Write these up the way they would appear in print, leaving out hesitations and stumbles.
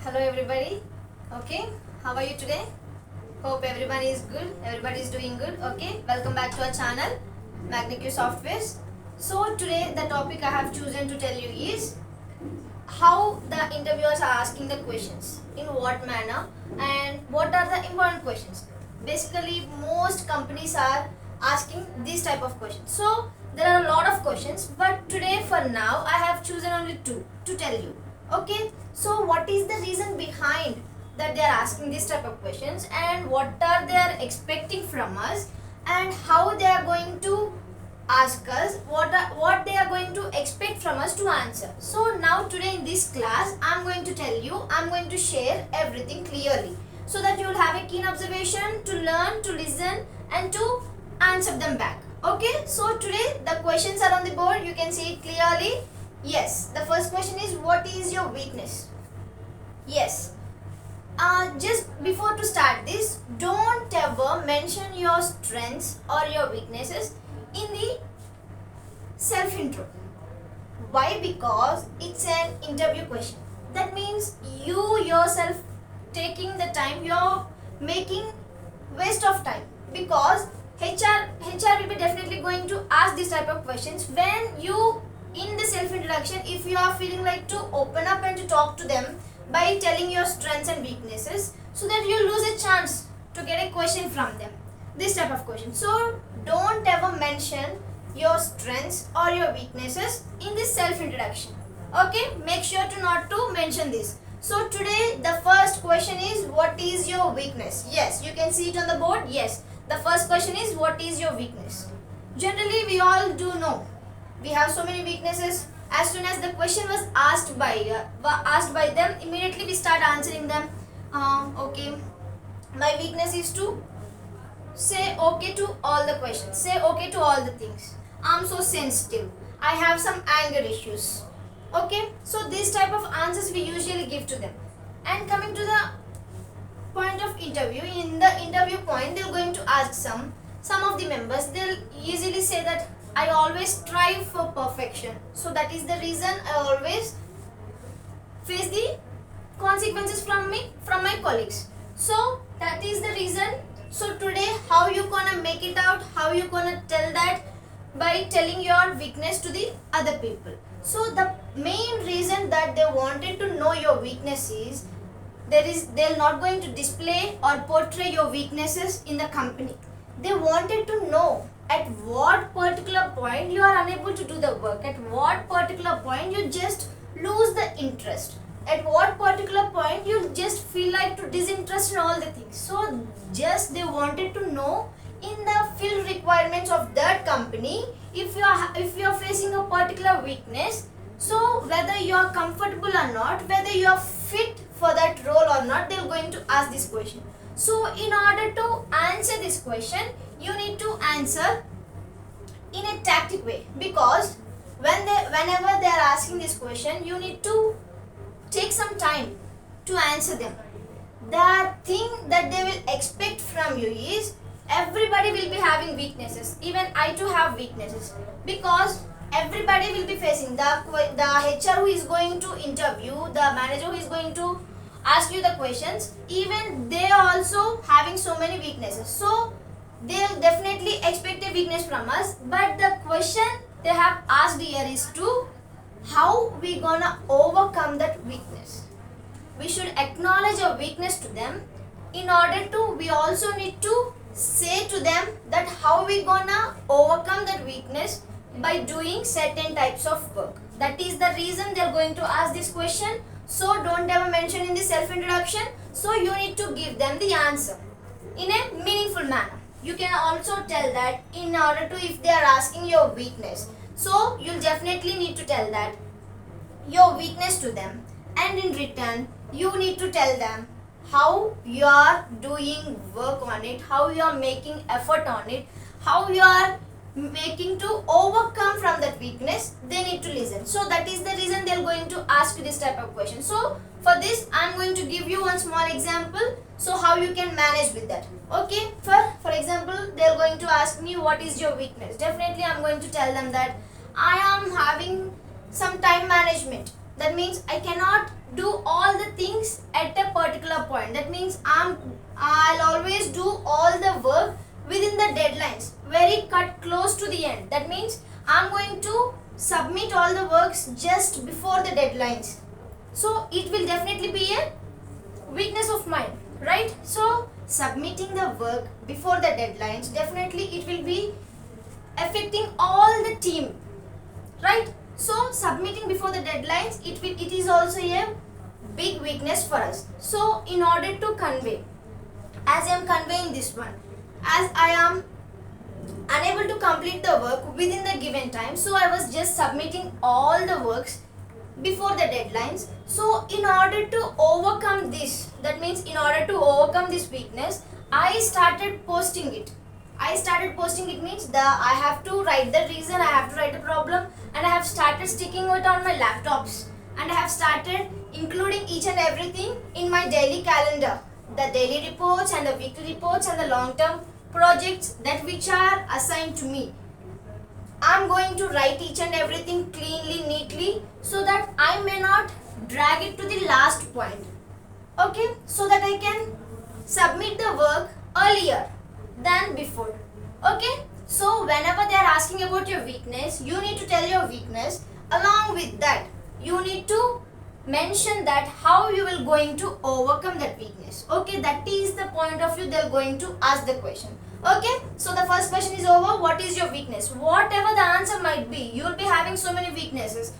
Hello everybody. Okay, how are you today? Hope everybody is good. Everybody is doing good. Okay, welcome back to our channel, Magneq Softwares. So today the topic I have chosen to tell you is how the interviewers are asking the questions, in what manner, and what are the important questions. Basically, most companies are asking this type of questions. So there are a lot of questions, but today for now I have chosen only two to tell you. Okay, so what is the reason behind that they are asking this type of questions, and what are they are expecting from us, and how they are going to ask us, what they are going to expect from us to answer. So now today in this class I'm going to tell you, I'm going to share everything clearly so that you will have a keen observation to learn, to listen, and to answer them back. Okay, so today the questions are on the board, you can see it clearly. Yes, the first question is, what is your weakness? Yes, just before to start this, don't ever mention your strengths or your weaknesses in the self intro. Why? Because it's an interview question. That means you yourself taking the time, you're making waste of time, because HR will be definitely going to ask this type of questions. When you in the self introduction, if you are feeling like to open up and to talk to them by telling your strengths and weaknesses, so that you lose a chance to get a question from them, this type of question. So don't ever mention your strengths or your weaknesses in this self introduction. Okay, make sure to not to mention this. So today the first question is, what is your weakness? Yes, you can see it on the board. Yes, the first question is, what is your weakness? Generally we all do know we have so many weaknesses. As soon as the question was asked by them, immediately we start answering them. Okay, my weakness is to say okay to all the questions, say okay to all the things. I'm so sensitive, I have some anger issues. Okay, so this type of answers we usually give to them. And coming to the point of interview, in the interview point they're going to ask some of the members, they'll easily say that I always strive for perfection, so that is the reason I always face the consequences from my colleagues. So that is the reason. So today, how you gonna make it out, how you gonna tell that? By telling your weakness to the other people. So the main reason that they wanted to know your weakness is, they're not going to display or portray your weaknesses in the company. They wanted to know at what particular point you are unable to do the work, at what particular point you just lose the interest, at what particular point you just feel like to disinterest in all the things. So just they wanted to know in the field requirements of that company, if you are facing a particular weakness, so whether you are comfortable or not, whether you are fit for that role or not, they are going to ask this question. So in order to answer this question, you need to answer in a tactic way, because whenever they are asking this question, you need to take some time to answer them. The thing that they will expect from you is, everybody will be having weaknesses. Even I too have weaknesses, because everybody will be facing the HR who is going to interview, the manager who is going to ask you the questions, even they are also having so many weaknesses. So they'll definitely expect a weakness from us, but the question they have asked here is to how we gonna overcome that weakness. We should acknowledge our weakness to them. In order to, we also need to say to them that how we gonna overcome that weakness by doing certain types of work. That is the reason they're going to ask this question. So don't ever mention in the self introduction. So you need to give them the answer in a meaningful manner. You can also tell that in order to, if they are asking your weakness, so you'll definitely need to tell that your weakness to them, and in return you need to tell them how you are doing work on it, how you are making effort on it, how you are making to overcome from that weakness. They need to listen. So that is the reason they're going to ask this type of question. So for this, I'm going to give you one small example, so how you can manage with that. Okay, for example, they're going to ask me, what is your weakness? Definitely I'm going to tell them that I am having some time management. That means I cannot do all the things at a particular point. That means I'll always do all the work within the deadlines, very cut close to the end. That means I'm going to submit all the works just before the deadlines. So it will definitely be a weakness of mine, right? So submitting the work before the deadlines, definitely it will be affecting all the team, right? So submitting before the deadlines, it is also a big weakness for us. So in order to convey, as I am conveying this one, as I am unable to complete the work within the given time, so I was just submitting all the works before the deadlines. So in order to overcome this, that means in order to overcome this weakness, I started posting it. Means I have to write the reason, I have to write the problem, and I have started sticking it on my laptops, and I have started including each and everything in my daily calendar, the daily reports and the weekly reports and the long-term projects that which are assigned to me. I'm going to write each and everything cleanly, neatly, so that I may not drag it to the last point. Okay, so that I can submit the work earlier than before. Okay, so whenever they are asking about your weakness, you need to tell your weakness. Along with that, you need to mention that how you will going to overcome that weakness. Okay, that is the point of view they are going to ask the question. Okay, so the first question is over. What is your weakness? Whatever the answer might be, you will be having so many weaknesses.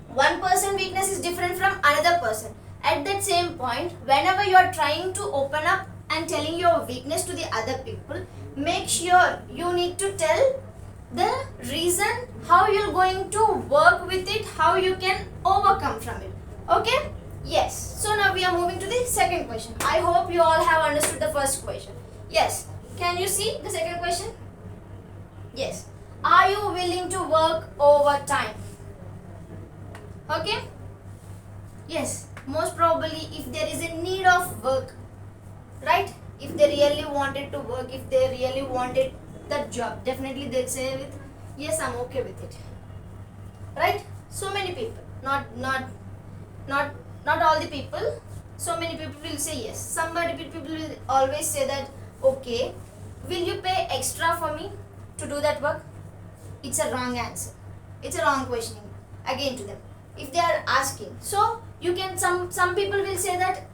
One person weakness is different from another person. At that same point, whenever you are trying to open up and telling your weakness to the other people, make sure you need to tell the reason how you're going to work with it, how you can overcome from it. Okay, yes. So now we are moving to the second question. I hope you all have understood the first question. Yes, can you see the second question? Yes, are you willing to work overtime? Okay, yes, most probably if there is a need of work, right? If they really wanted to work, if they really wanted that job, definitely they'll say with yes, I'm okay with it, right? So many people, not all the people, so many people will say yes. Somebody people will always say that okay, will you pay extra for me to do that work? It's a wrong answer, it's a wrong questioning again to them if they are asking. So you can, some people will say that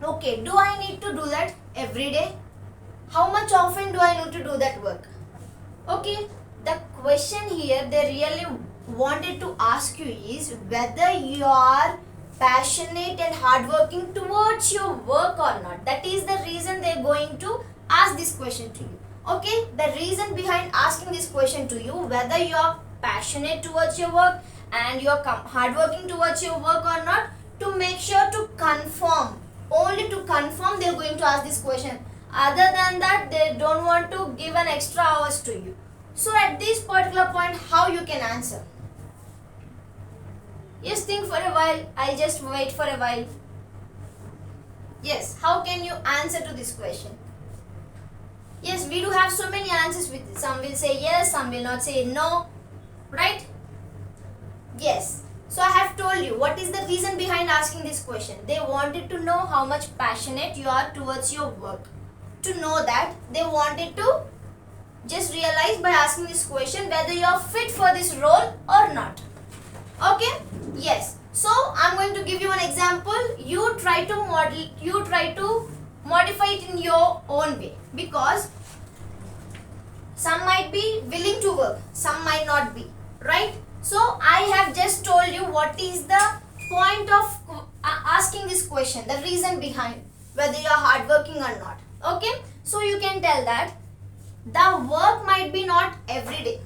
okay, do I need to do that every day? How much often do I need to do that work? Okay, the question here they really wanted to ask you is whether you are passionate and hardworking towards your work or not. That is the reason they are going to ask this question to you. Okay, the reason behind asking this question to you, whether you are passionate towards your work and you are hardworking towards your work or not, to make sure to confirm. Only to confirm they are going to ask this question. Other than that, they don't want to give an extra hours to you. So at this particular point, how you can answer? Yes, think for a while. I'll just wait for a while. Yes, how can you answer to this question? Yes, we do have so many answers with it. Some will say yes, some will not say no, right? Yes. So I have told you what is the reason behind asking this question. They wanted to know how much passionate you are towards your work. To know that, they wanted to just realize by asking this question whether you are fit for this role or not. Okay? Yes. So I'm going to give you an example. You try to modify it in your own way, because some might be willing to work, some might not be, right? So I have just told you what is the point of asking this question, the reason behind whether you are hardworking or not. Okay, so you can tell that the work might be not every day.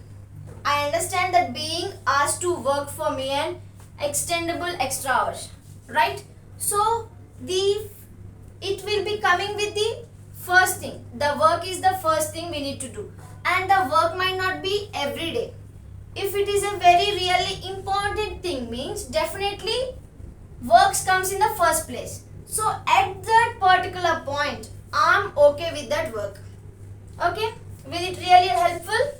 I understand that being asked to work for me an extendable extra hours, right? So it will be coming with the first thing. The work is the first thing we need to do, and the work might not be every day. If it is a very really important thing, means definitely works comes in the first place. So at that particular point, I'm okay with that work. Okay, will it really helpful?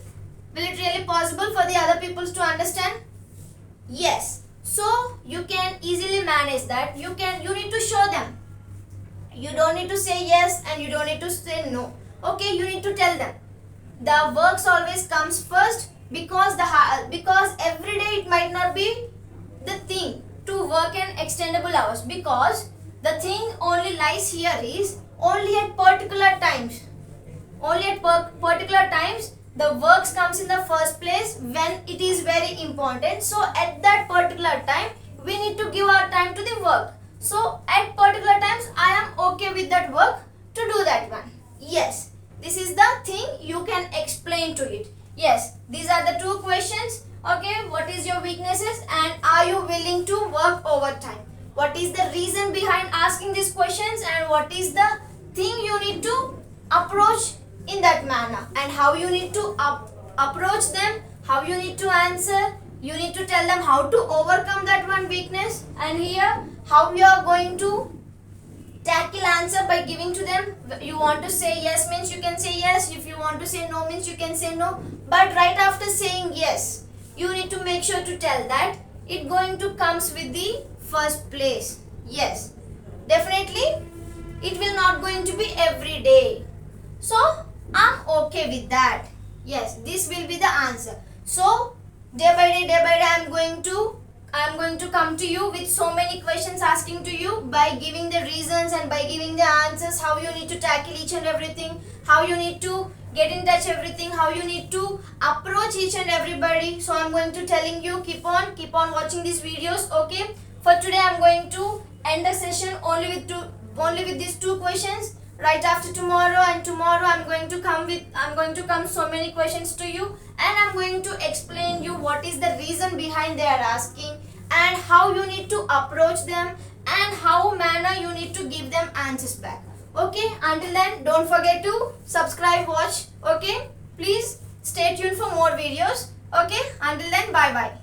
Will it really possible for the other people to understand? Yes. So you can easily manage that. You need to show them. You don't need to say yes and you don't need to say no. Okay, you need to tell them. The works always comes first, because every day it might not be the thing to work in extendable hours, because the thing only lies here is only at particular times. Only at particular times the works comes in the first place when it is very important. So at that particular time we need to give our time to the work. So at particular times I am okay with that work to do that one. Yes, this is the thing you can explain to it. Yes, these are the two questions. Okay, what is your weaknesses and are you willing to work overtime? What is the reason behind asking these questions and what is the thing you need to approach in that manner, and how you need to approach them, how you need to answer. You need to tell them how to overcome that one weakness, and here how you are going to tackle answer by giving to them. You want to say yes means you can say yes. If you want to say no means you can say no. But right after saying yes, you need to make sure to tell that it going to comes with the first place. Yes, definitely it will not going to be every day. So I'm okay with that. Yes, this will be the answer. So day by day I'm going to come to you with so many questions, asking to you by giving the reasons and by giving the answers, how you need to tackle each and everything, how you need to get in touch everything, how you need to approach each and everybody. So I'm going to telling you, keep on watching these videos. Okay, for today I'm going to end the session only with these two questions. Right after tomorrow I'm going to come so many questions to you, and I'm going to explain you what is the reason behind they are asking and how you need to approach them and how manner you need to give them answers back. Okay, until then don't forget to subscribe, watch. Okay, please stay tuned for more videos. Okay, until then, bye bye.